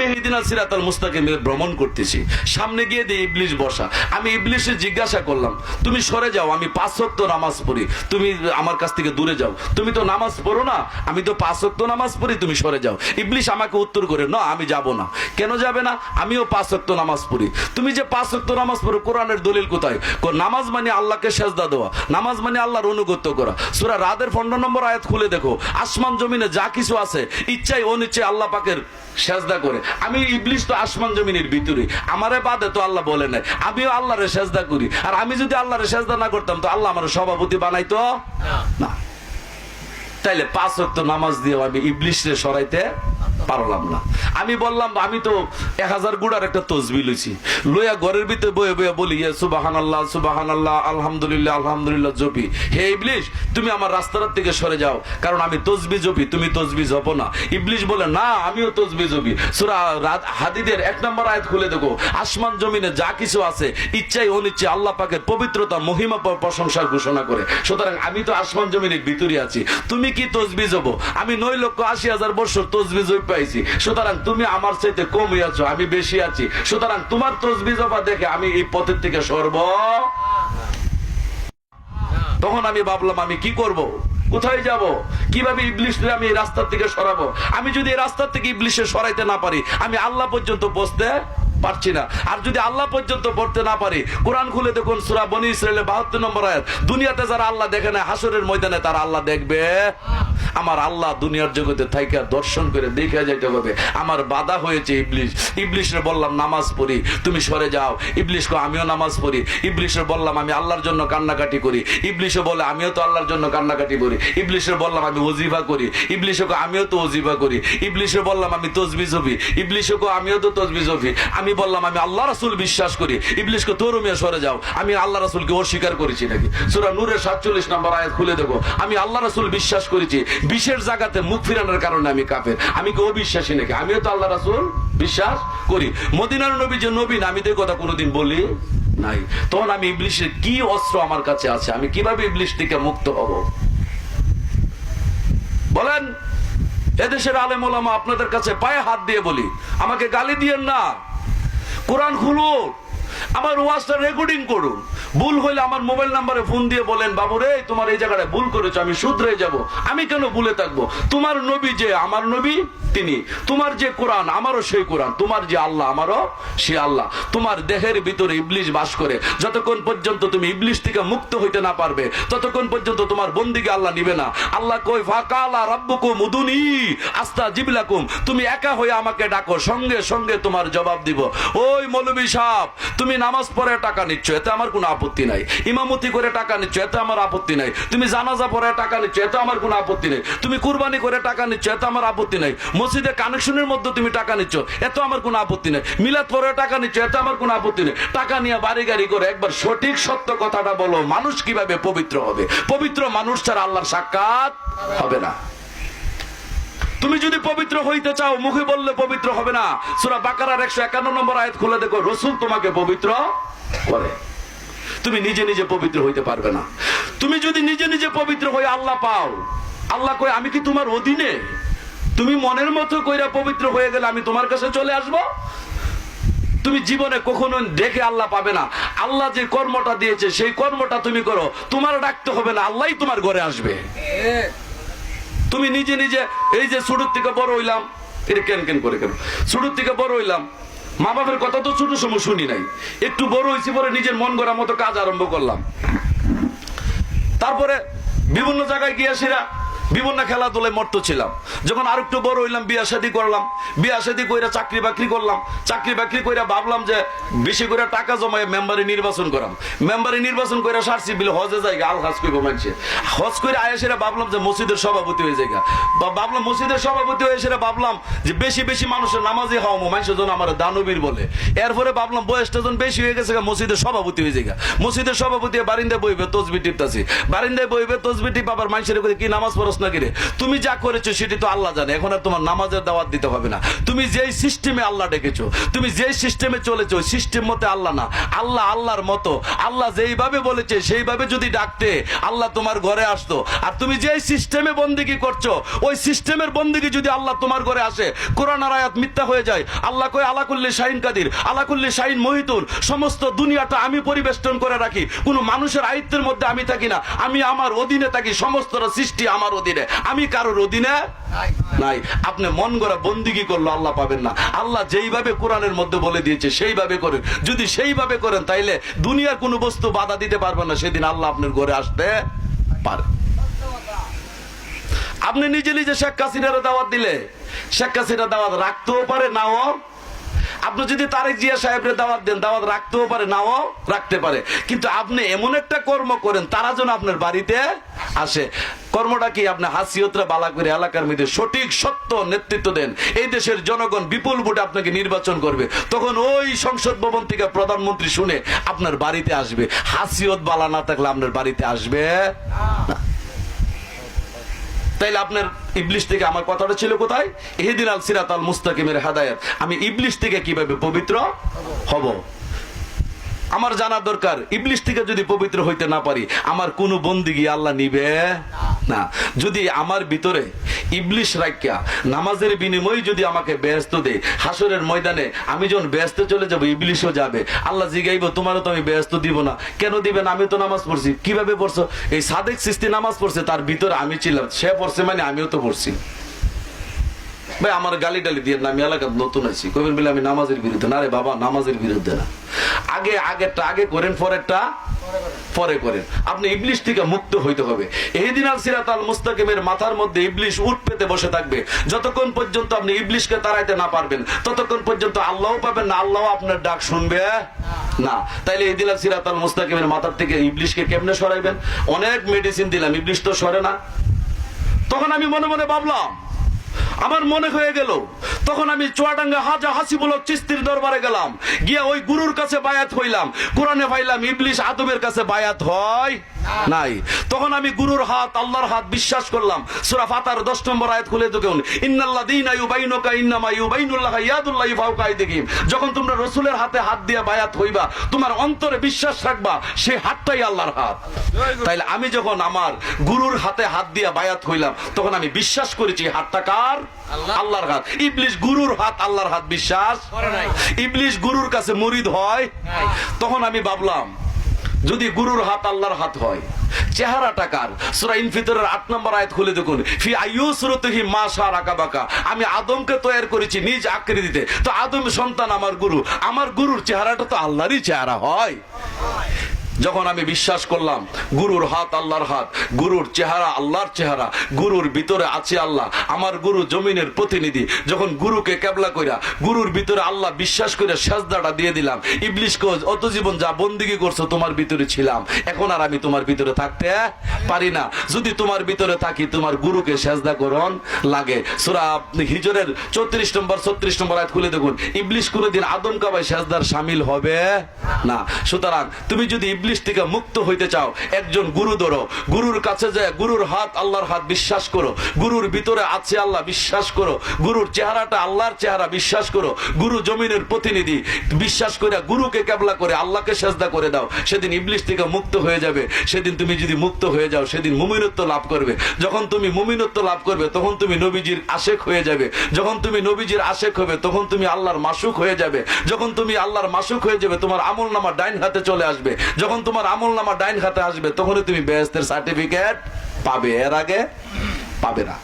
মেহদিনা সিরাতাল মুস্তাকিমে ভ্রমণ করতেছি, সামনে গিয়ে দিয়ে ইবলিশ বসা। আমি ইবলিশে জিজ্ঞাসা করলাম, তুমি সরে যাও, আমি 5 ওয়াক্ত নামাজ পড়ি, তুমি আমার কাছ থেকে দূরে যাও। তুমি তো নামাজ পড়ো না, আমি তো 5 ওয়াক্ত নামাজ পড়ি, তুমি সরে যাও। ইবলিশ আমাকে উত্তর করে, না আমি যাব না। কেন যাবে না? আমিও 5 ওয়াক্ত নামাজ পড়ি। তুমি যে 5 ওয়াক্ত নামাজ পড়ো, কোরআনের দলিল কোথায়? নামাজ মানে আল্লাহকে সেজদা দেওয়া, নামাজ মানে আল্লাহর অনুগত্য করা। সূরা রাদের 15 নম্বর আয়াত খুলে দেখো, আসমান জমিনে যা কিছু আছে ইচ্ছায় অনিচ্ছায় আল্লাহ পাকের সেজদা করে। আমি ইবলিশ তো আসমান জমিনের ভিতরে, আমারে বাদে তো আল্লাহ বলে নাই, আমিও আল্লাহরে সেজদা করি। আর আমি যদি আল্লাহরে সেজদা না করতাম তো আল্লাহ আমার সভাপতি বানাইতো না। তাইলে 5 ওয়াক্ত নামাজ দিয়ে আমি ইবলিশরে সরাইতে পারলাম না। আমি বললাম, আমি তো 1000 গুড়ার একটা তসবিহ লইছি, লইয়া ঘরের ভিতরে বয়ে বয়ে বলি, সুবহানাল্লাহ সুবহানাল্লাহ আলহামদুলিল্লাহ আলহামদুলিল্লাহ জপি। হে ইবলিশ, তুমি আমার রাস্তার থেকে সরে যাও, কারণ আমি তসবিহ জপি, তুমি তসবিহ জপো না। ইবলিশ বলে, না আমিও তসবিহ জপি। সূরা হাদীদের 1 নম্বর আয়াত খুলে দেখো, আসমান জমিনে যা কিছু আছে ইচ্ছায় অনিচ্ছায় আল্লাহ পাকের পবিত্রতা মহিমা প্রশংসার ঘোষণা করে। সুতরাং আমি তো আসমান জমিনের ভিতরে আছি, তুমি কি তসবিহ জপো? আমি 9,80,000 বছর তসবিহ জপ পাইছি, সুতরাং তুমি আমার চাইতে কম আছো, আমি বেশি আছি। সুতরাং তোমার তসবিহ জপা দেখে আমি এই পথের থেকে সরব। তখন আমি ভাবলাম, আমি কি করব, কোথায় যাব, কিভাবে ইবলিশকে আমি এই রাস্তার থেকে সরাবো? আমি যদি এই রাস্তার থেকে ইবলিশে সরাইতে না পারি, আমি আল্লাহ পর্যন্ত পৌঁছতে পারছি না। আর যদি আল্লাহ পর্যন্ত পড়তে না পারি, কোরআন খুলে দেখুন সূরা বনী ইসরাঈলের 72 নম্বর আয়াত, দুনিয়াতে যারা আল্লাহ দেখে না, হাসরের ময়দানে তারা আল্লাহ দেখবে। আমার আল্লাহ দুনিয়ার জগতে থাইকা দর্শন করে দেখে যাইতে হবে। আমার বাধা হয়েছে ইবলিশ। ইবলিশরে বললাম নামাজ পড়ি, তুমি সরে যাও। ইবলিশকে আমিও নামাজ পড়ি। ইবলিশরে বললাম আমি আল্লাহর জন্য কান্নাকাটি করি। ইবলিশে বলে আমিও তো আল্লাহর জন্য কান্নাকাটি করি। ইবলিশরে বললাম আমি ওজিফা করি। ইবলিশকে আমিও তো ওজিফা করি। ইবলিশে বললাম আমি তসবিহ জপি। ইবলিশকে আমিও তো তসবিহ জপি। আমি বললাম আমি আল্লাহ রাসূল বিশ্বাস করি। ইবলিশকে তোর মিয়া সরে যাও, আমি আল্লাহ রাসূলকে অস্বীকার করেছি নাকি? সূরা নূরের 47 নম্বর আয়াত খুলে দেখো, আমি আল্লাহ রাসূল বিশ্বাস করেছি, বিশেষ জায়গাতে মুখ ফিরানোর কারণে আমি কাফের। আমি কি অবিশ্বাসী নাকি? আমিও তো আল্লাহ রাসূল বিশ্বাস করি। মদিনার নবী যে নবী না, আমি তো এই কথা কোনোদিন বলি নাই। তখন আমি ইবলিশের কি অস্ত্র আমার কাছে আছে, আমি কিভাবে ইবলিশ থেকে মুক্ত হব বলেন? এদেশের আলেম ওলামা আপনাদের কাছে পায়ে হাত দিয়ে বলি, আমাকে গালি দিয়েন না, কোরআন খুলুন, আমার ওয়াজটা রেকর্ডিং করুন। ভুল হইলে আমার মোবাইল নাম্বারে ফোন দিয়ে বলেন, বাবু রে তোমার এই জায়গাটায় ভুল করেছো, আমি শুধরে যাব। আমি কেন ভুলে থাকবো? তোমার নবী যে আমার নবী তিনি, তোমার যে কোরআন আমারও সেই কোরআন, তোমার যে আল্লাহ আমারও সে আল্লাহ। তোমার দেহের ভিতরে ইবলিশ বাস করে, যতক্ষণ পর্যন্ত তুমি ইবলিশ থেকে মুক্ত হইতে না পারবে ততক্ষণ পর্যন্ত তোমার বন্দিকে আল্লাহ নিবে না। আল্লাহ কই ফাকালা রাব্বুকুম উদুনি আস্তাজিব লাকুম, তুমি একা হয়ে আমাকে ডাকো, সঙ্গে সঙ্গে তোমার জবাব দিব। ওই মৌলভী সাহেব, তুমি নামাজ পড়ে টাকা নিচ্ছ, এতে আমার কোনো আপত্তি নাই। ইমামতি করে টাকা নিচ্ছ, এতে আমার আপত্তি নাই। তুমি জানাজা পড়ে টাকা নিচ্ছ, এতে আমার কোনো আপত্তি নাই। তুমি কুরবানি করে টাকা নিচ্ছ, এতে আমার আপত্তি নাই। মসজিদে কানেকশনের মধ্যে তুমি টাকা নিচ্ছ, এত আমার কোনো আপত্তি নাই। মিলাদ পড়ে টাকা নিচ্ছ, এত আমার কোনো আপত্তি নেই। টাকা নিয়ে বাড়ি গাড়ি করে একবার সঠিক সত্য কথাটা বলো, মানুষ কিভাবে পবিত্র হবে? পবিত্র মানুষ ছাড়া আল্লাহর সাক্ষাৎ হবে না। তুমি যদি পবিত্র হইতে চাও, মুখে বললে পবিত্র হবে না। সূরা বাকারার 151 নম্বর আয়াত খুলে দেখো, রাসূল তোমাকে পবিত্র করে, তুমি নিজে নিজে পবিত্র হইতে পারবে না। তুমি যদি নিজে নিজে পবিত্র হয়ে আল্লাহ পাও, আল্লাহ কই আমি কি তোমার অধীনে? তুমি মনের মতো কইরা পবিত্র হয়ে গেলে আমি তোমার কাছে চলে আসব? তুমি জীবনে কখনো দেখে আল্লাহ পাবে না। আল্লাহ যে কর্মটা দিয়েছে সেই কর্মটা তুমি করো, তোমার ডাকতে হবে না, আল্লাহই তোমার ঘরে আসবে। তুমি নিজে নিজে এই যে ছোটর থেকে বড় হইলাম, এটা কেন কেন করে কেন ছোটর থেকে বড় হইলাম, মা বাবার কথা তো ছোট সময় শুনি নাই, একটু বড় হয়েছি পরে নিজের মন গড়া মতো কাজ আরম্ভ করলাম। তারপরে বিভিন্ন জায়গায় গিয়ে সেরা বিভিন্ন খেলাধুলায় মত্ত ছিলাম। যখন আর একটু বড় হইলাম, বিয়া শাদী করলাম, বিয়া শাদী কইরা চাকরি বাকরি করলাম, চাকরি বাকরি কইরা ভাবলাম যে বেশি করে টাকা জমায় মেম্বারে নির্বাচন করাম। মেম্বারে নির্বাচন কইরা সারছি বিল হজে জায়গা আল হাজ কইব মানুষে, হজ করে আয়েসেরা ভাবলাম যে মসজিদের সভাপতি হয়ে জায়গা, ভাবলাম মসজিদের সভাপতি হয়ে সেরা ভাবলাম যে বেশি বেশি মানুষের নামাজি হওয়া, মানুষের জন্য আমার দানবীর বলে। এরপরে ভাবলাম বয়সটা যখন বেশি হয়ে গেছে, মসজিদের সভাপতি হয়ে জায়গা, মসজিদের সভাপতি বারিন্দায় বইবে তসবি টিপতাছি, বারিন্দায় বইবে তসবি টিপ, আবার মানুষের কি নামাজ পড়স না কিরে? তুমি যা করেছো সেটি তো আল্লাহ জানে, এখন আর তোমার নামাজের দাওয়াত দিতে হবে না। তুমি যেই সিস্টেমে আল্লাহ ডেকেছো, তুমি যেই সিস্টেমে চলেছো, ওই সিস্টেম মতে আল্লাহ না, আল্লাহ আল্লাহর মতো। আল্লাহ যেইভাবে বলেছে সেইভাবে যদি ডাকতে আল্লাহ তোমার ঘরে আসতো। আর তুমি যেই সিস্টেমে বন্দেগী করছো, ওই সিস্টেমের বন্দেগী যদি আল্লাহ তোমার ঘরে আসে, কোরআন আর আয়াত মিথ্যা হয়ে যায়। আল্লাহ কয় আলা কুল্লি শাইন কাদির, আলা কুল্লি শাইন মুহিতুন, সমস্ত দুনিয়াটা আমি পরিবেষ্টন করে রাখি, কোনো মানুষের আয়ত্তের মধ্যে আমি থাকি না, আমি আমার অধীনে থাকি, সমস্তটা সৃষ্টি আমার অধীনে, আমি কারোর অধীনে নাই। আপনি মন গড়া বন্দেগী করলো আল্লাহ পাবেন না। আল্লাহ যেইভাবে কোরআনের মধ্যে বলে দিয়েছে সেইভাবে করেন। যদি সেইভাবে করেন তাইলে দুনিয়ার কোনো বস্তু বাধা দিতে পারবে না, সেদিন আল্লাহ আপনার ঘরে আসতে পারে। আপনি নিজে নিজে শেখ হাসিনার দাওয়াত দিলে শেখ হাসিনা দাওয়াত রাখতেও পারে, নাও। আপনি যদি তারেক জিয়া সাহেবের দাওয়াত দেন, দাওয়াত রাখতেও পারে, নাও রাখতে পারে। কিন্তু আপনি এমন একটা কর্ম করেন তারা যেন আপনার বাড়িতে আসে। কর্মটা কি? আপনি হাসিয়তরা বালা করে এলাকার মধ্যে সঠিক সত্য নেতৃত্ব দেন। এই দেশের জনগণ বিপুল ভোটে আপনাকে নির্বাচন করবে, তখন ওই সংসদ ভবন থেকে প্রধানমন্ত্রী শুনে আপনার বাড়িতে আসবে। হাসিয়ত বালা না থাকলে আপনার বাড়িতে আসবে না। তাইলে আপনার ইবলিশ থেকে আমার কথাটা ছিল কোথায়? ইহদিনাল সিরাতাল মুস্তাকিমের হেদায়েত। আমি ইবলিশ থেকে কিভাবে পবিত্র হব আমার জানা দরকার। ইবলিশ থেকে যদি পবিত্র হইতে না পারি, আমার কোনো বন্দেগী আল্লাহ নিবে না। যদি আমার ভিতরে ইবলিশ রাখিয়া নামাজের বিনিময়ে যদি আমাকে বেহেশত দেয়, হাসরের ময়দানে আমি যখন বেহেশতে চলে যাব, ইবলিশও যাবে। আল্লাহ জিগাইব, তোমারও তো আমি বেহেশত দিব না। কেন দিবেন? আমি তো নামাজ পড়ছি। কিভাবে পড়ছো? এই সাদেক সিস্তি নামাজ পড়ছে, তার ভিতরে আমি ছিলাম, সে পড়ছে মানে আমিও তো পড়ছি। ভাই আমার গালি টালি দিয়ে না, আমি এলাকার নতুন আছি, কবেন বলে আমি নামাজের বিরুদ্ধে না। রে বাবা, নামাজের বিরুদ্ধে না। আগেরটা আগে করেন, পরেরটা পরে করেন। আপনি ইবলিশ থেকে মুক্ত হইতে হবে। ইহদিনাল সিরাতাল মুস্তাকিমের মাথার মধ্যে ইবলিশ উঠ পেতে বসে থাকবে। যতক্ষণ পর্যন্ত আপনি ইবলিশকে তাড়াইতে না পারবেন, ততক্ষণ পর্যন্ত আল্লাহও পাবেন না, আল্লাহ আপনার ডাক শুনবে না। তাইলে ইহদিনাল সিরাতাল মুস্তাকিমের মাথার থেকে ইবলিশকে কেমনে সরাইবেন? অনেক মেডিসিন দিলাম, ইবলিশ তো সরে না। তখন আমি মনে মনে ভাবলাম, আমার মনে হয়ে গেল, তখন আমি চুয়াডাঙ্গা হাজা হাসিবুল চিস্তির দরবারে গেলাম, গিয়া ওই গুরুর কাছে বায়াত হইলাম। কোরআনে পাইলাম ইবলিশ আদমের কাছে বায়াত হয় নাই। তখন আমি গুরুর হাত, আল্লাহর হাত বিশ্বাস করলাম। সূরা ফাতার 10 নম্বর আয়াত খুলে দেখুন, ইন্নাল্লাযীনা ইউবাইনুকা ইন্নামা ইউবাইনুল্লাহু ইয়াদুল্লাহি ফাওকা আইদিহিম। যখন তোমরা রাসূলের হাতে হাত দিয়ে বায়াত হইবা, তোমার অন্তরে বিশ্বাস রাখবা সেই হাতটাই আল্লাহর হাত। তাইলে আমি যখন আমার গুরুর হাতে হাত দিয়ে বায়াত হইলাম, তখন আমি বিশ্বাস করেছি হাতটা কার? আল্লাহর হাত। ইবলিশ গুরুর হাত, আল্লাহর হাত বিশ্বাস করে নাই। ইবলিশ গুরুর কাছে মুরিদ হয়। তখন আমি ভাবলাম, যদি গুরুর হাত আল্লাহর হাত হয়, চেহারাটা কার? সূরা ইনফিতরের 8 নম্বর আয়াত খুলে দেখুন, ফি আইয়ুসরতিহি মা শারাকাবাকা। আমি আদমকে তৈরি করেছি নিজ আকৃতিতে, তো আদম সন্তান আমার গুরু, আমার গুরুর চেহারাটা তো আল্লাহরই চেহারা হয়। যখন আমি বিশ্বাস করলাম গুরুর হাত আল্লাহর হাত, গুরুর চেহারা আল্লাহর চেহারা, গুরুর ভিতরে আছে আল্লাহ, আমার গুরু জমিনের প্রতিনিধি, যখন গুরুকে কেবলা কইরা গুরুর ভিতরে আল্লাহ বিশ্বাস করে সেজদাটা দিয়ে দিলাম, ইবলিশকে অত জীবন যা বন্দেগী করছো তোমার ভিতরে ছিলাম, এখন আর আমি তোমার ভিতরে থাকতে পারি না। যদি তোমার ভিতরে থাকি, তোমার গুরুকে সেজদা করন লাগে। সূরা হিজরের 34 নম্বর 36 নম্বর আয়াত খুলে দেখুন, ইবলিশ কোনদিন আদম কাবায় সেজদার শামিল হবে না। সুতরাং তুমি যদি ইবলিশ থেকে মুক্ত হইতে চাও, একজন গুরু ধরো, গুরুর কাছে যায়, গুরুর হাত আল্লাহর হাত বিশ্বাস করো, গুরুর ভিতরে আছে আল্লাহ বিশ্বাস করো, গুরুর চেহারাটা আল্লাহর চেহারা বিশ্বাস করো, গুরু জমিনের প্রতিনিধি বিশ্বাস করে গুরুকে কেবলা করে আল্লাহকে সেজদা করে দাও। সেদিন ইবলিশ থেকে মুক্ত হয়ে যাবে। সেদিন তুমি যদি মুক্ত হয়ে যাও, সেদিন মুমিনত্ব লাভ করবে। যখন তুমি মুমিনত্ব লাভ করবে, তখন তুমি নবীজির আশেক হয়ে যাবে। যখন তুমি নবীজির আশেক হবে, তখন তুমি আল্লাহর মাসুক হয়ে যাবে। যখন তুমি আল্লাহর মাসুক হয়ে যাবে, তোমার আমলনামা ডাইন হাতে চলে আসবে। যখন তোমার আমলনামা ডাইন হাতে আসবে, তখনই তুমি বেহেশতের সার্টিফিকেট পাবে, এর আগে পাবে না।